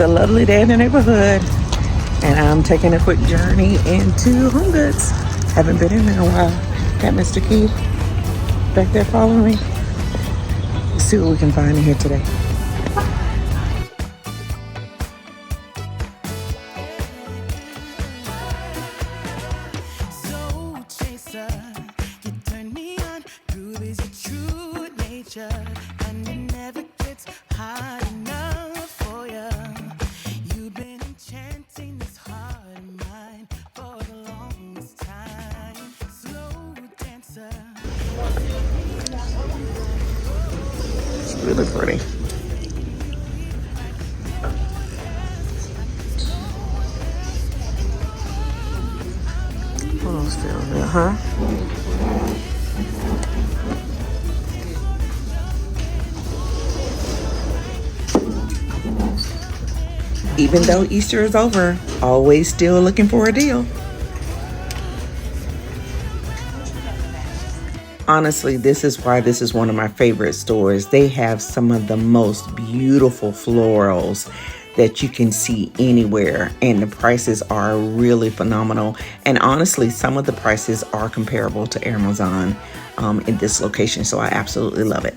It's a lovely day in the neighborhood, and I'm taking a quick journey into HomeGoods. Haven't been in there in a while. Got Mr. Keith back there following me. Let's see what we can find in here today. Really pretty. Oh, still good, huh? Even though Easter is over, always still looking for a deal. Honestly, this is why this is one of my favorite stores. They have some of the most beautiful florals that you can see anywhere, and the prices are really phenomenal. And honestly, some of the prices are comparable to Amazon in this location, so I absolutely love it.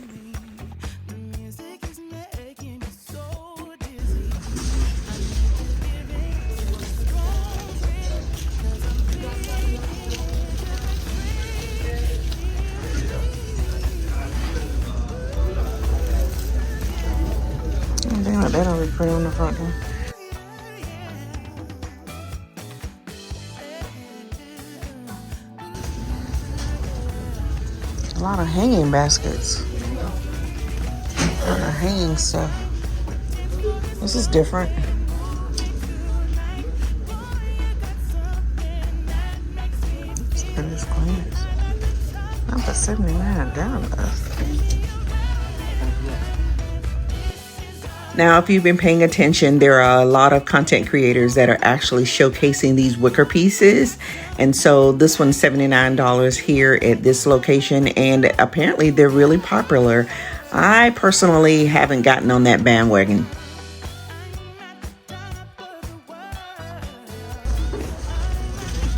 Damn it, that'll be pretty on the front door. A lot of hanging baskets. A lot of hanging stuff. This is different. Look at this cleaners. Not for $79. Now, if you've been paying attention, there are a lot of content creators that are actually showcasing these wicker pieces. And so this one's $79 here at this location, and apparently they're really popular. I personally haven't gotten on that bandwagon.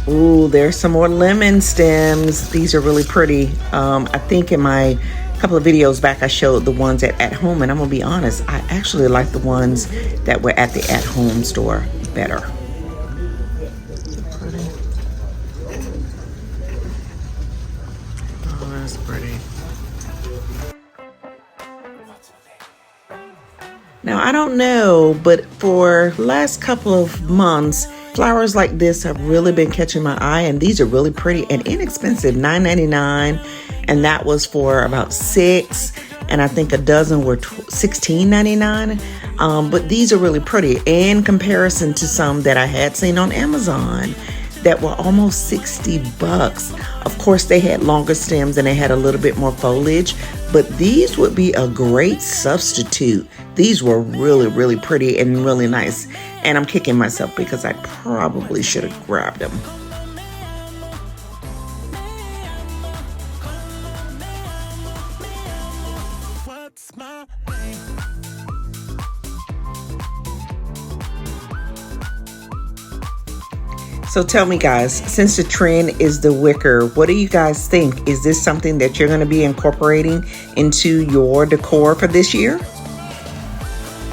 Ooh, there's some more lemon stems. These are really pretty. I think in my couple of videos back I showed the ones at home, and I'm gonna be honest, I actually like the ones that were at the at home store better. Pretty. Oh, that's pretty. Now, I don't know, but for last couple of months, flowers like this have really been catching my eye, and these are really pretty and inexpensive, $9.99, and that was for about 6, and I think a dozen were $16.99. But these are really pretty in comparison to some that I had seen on Amazon that were almost $60. Of course, they had longer stems and they had a little bit more foliage, but these would be a great substitute. These were really, really pretty and really nice. And I'm kicking myself because I probably should have grabbed them. So tell me, guys, since the trend is the wicker, what do you guys think? Is this something that you're going to be incorporating into your decor for this year?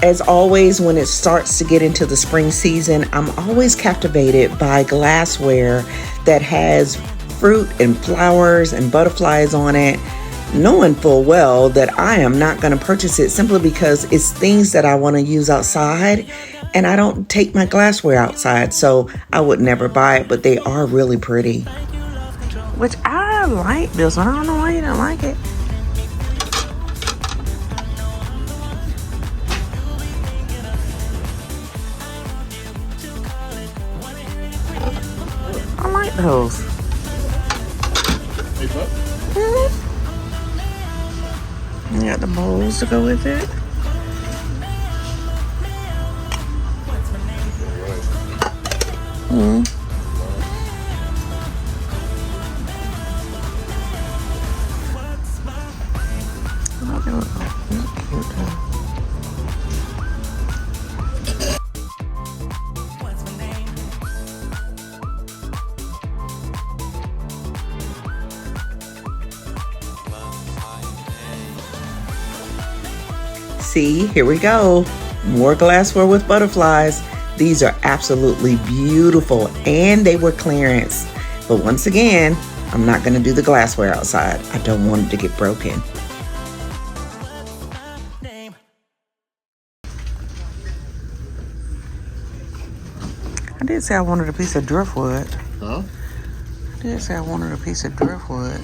As always, when it starts to get into the spring season, I'm always captivated by glassware that has fruit and flowers and butterflies on it, knowing full well that I am not going to purchase it simply because it's things that I want to use outside, and I don't take my glassware outside, so I would never buy it, but they are really pretty. Which I like this one. I don't know why you didn't like it. I like those. You got the bowls to go with it. See, here we go. More glassware with butterflies. These are absolutely beautiful, and they were clearance. But once again, I'm not going to do the glassware outside. I don't want it to get broken. I did say I wanted a piece of driftwood. Huh? I did say I wanted a piece of driftwood.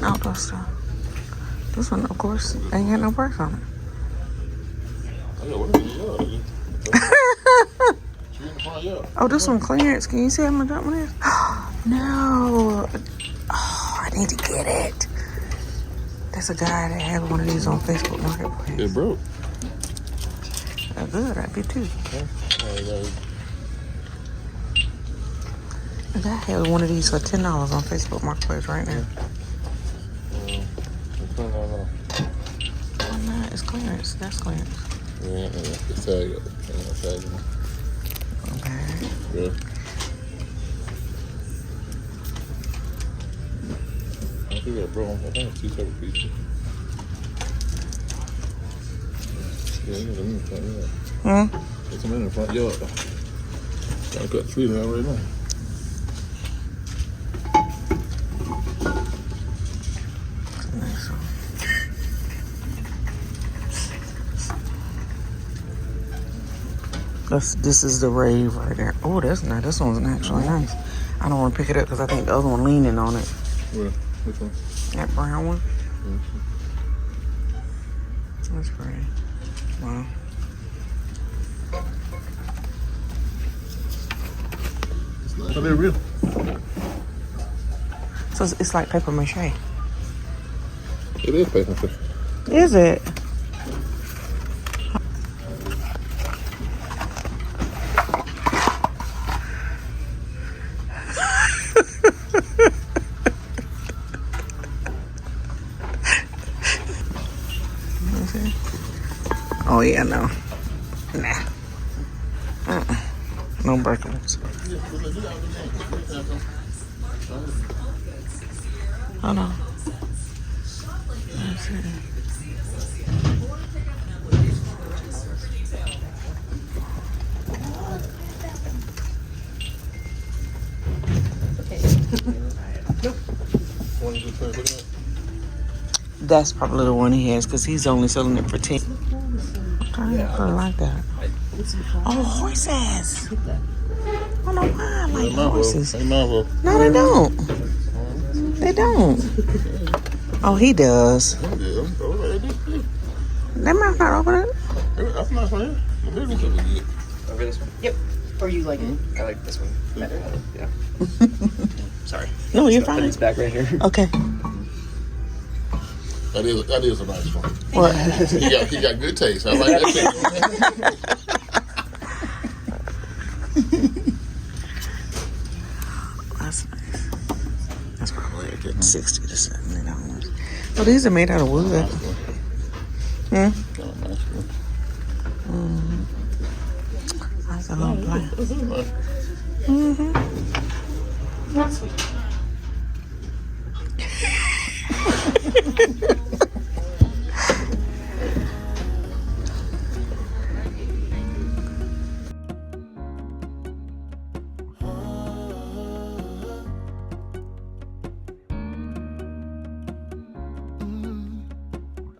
Outdoor stuff. This one, of course, ain't got no price on it. Oh, this one clearance. Can you see how much that one is? No. Oh, I need to get it. There's a guy that had one of these on Facebook Marketplace. It broke. Oh, good. I be too. A guy had one of these for $10 on Facebook Marketplace right now. Why not? It's clearance. That's clearance. Yeah, it's tag. Okay. Yeah. I think that broke. I think it's two separate pieces. Yeah, there's some in the front yard. There's some in the front yard. Gotta cut the tree down right now. This is the rave right there. Oh, that's nice. This one's actually nice. I don't want to pick it up because I think the other one leaning on it. Where? Which one? That brown one. Mm-hmm. That's pretty. Wow. It's nice. Are they real? So it's like paper mache. It is paper mache. Is it? Oh yeah, no. Nah. No breakables. Oh no. Let's see. That's probably the one he has because he's only selling it for 10. I don't like that. Oh, horses. I don't know why I like horses. No, they don't. They don't. Oh, he does. That mouth not open it. That's nice one. Over this one? Yep. Or you like it? I like this one better. Yeah. Sorry. No, you're fine. It's back right here. Okay. That is a nice one. What? He got good taste. I like that taste. That's nice. That's probably a good $60 to $70. Oh, these are made out of wood. That's a little black.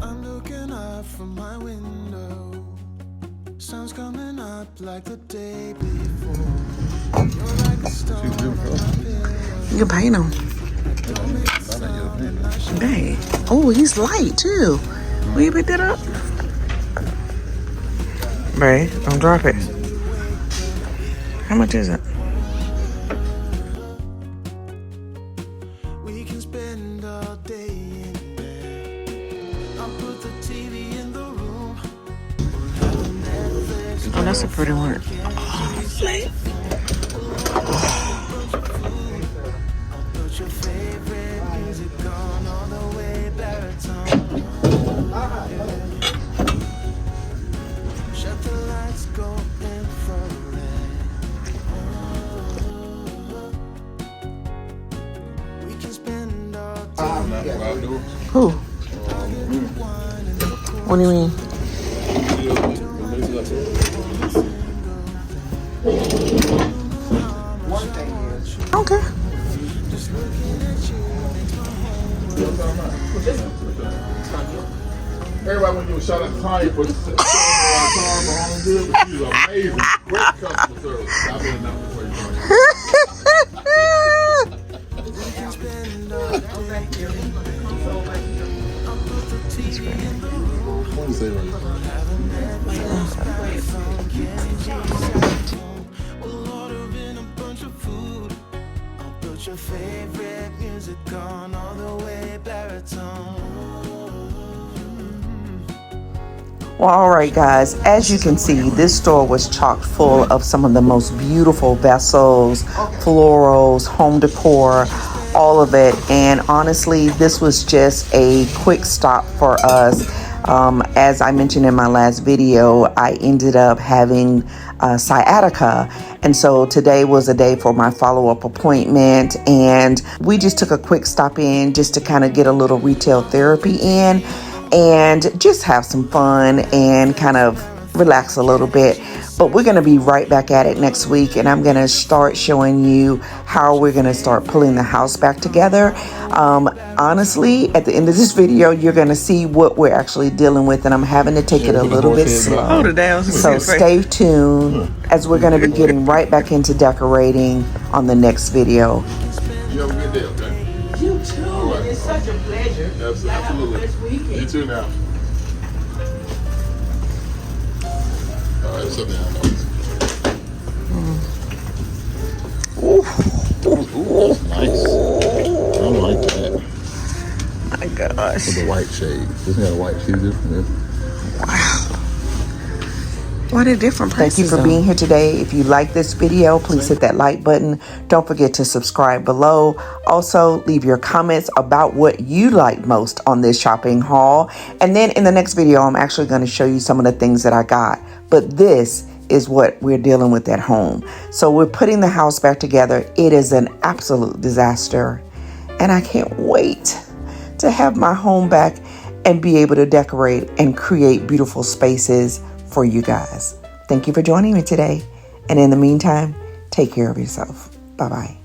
I'm looking up from my window. Sun's coming up like the day before. You're like a star on my pillow. You can paint him. Dang. Oh, he's light too. Will you pick that up? Ray, don't drop it. How much is it? We can spend all day in bed. I'll put the TV in the room. Oh, that's a pretty one. Oh, slay. Put your favorite music on all the way baritone. Shut the lights, go infrared. Who? What do you mean? Okay. Everybody want to give a shout out to Tanya for sending around Tanya for HomeGoods. She's amazing. Great customer service. I've been enough before you Tanya. What do you say right We'll order in a bunch of food. I'll put your favorite music on all the way baritone. Well, all right, guys, as you can see, this store was chock full of some of the most beautiful vessels, florals, home decor, all of it. And honestly, this was just a quick stop for us. As I mentioned in my last video, I ended up having sciatica. And so today was a day for my follow-up appointment. And we just took a quick stop in just to kind of get a little retail therapy in and just have some fun and kind of relax a little bit. But we're going to be right back at it next week, and I'm going to start showing you how we're going to start pulling the house back together. Honestly, at the end of this video, you're going to see what we're actually dealing with, and I'm having to take it a little bit slow. Hold it down. So stay tuned as we're going to be getting right back into decorating on the next video. You have a good day, okay? You too. Right. It's such a pleasure. Absolutely. You too now. All right, sit down. Ooh, that's nice. I like that. My gosh. With the white shade. This got a white shade different. Wow. Why are different prices? Thank you for being here today. If you like this video, please hit that like button. Don't forget to subscribe below. Also, leave your comments about what you liked most on this shopping haul. And then in the next video, I'm actually going to show you some of the things that I got. But this is what we're dealing with at home. So we're putting the house back together. It is an absolute disaster. And I can't wait to have my home back and be able to decorate and create beautiful spaces for you guys. Thank you for joining me today. And in the meantime, take care of yourself. Bye-bye.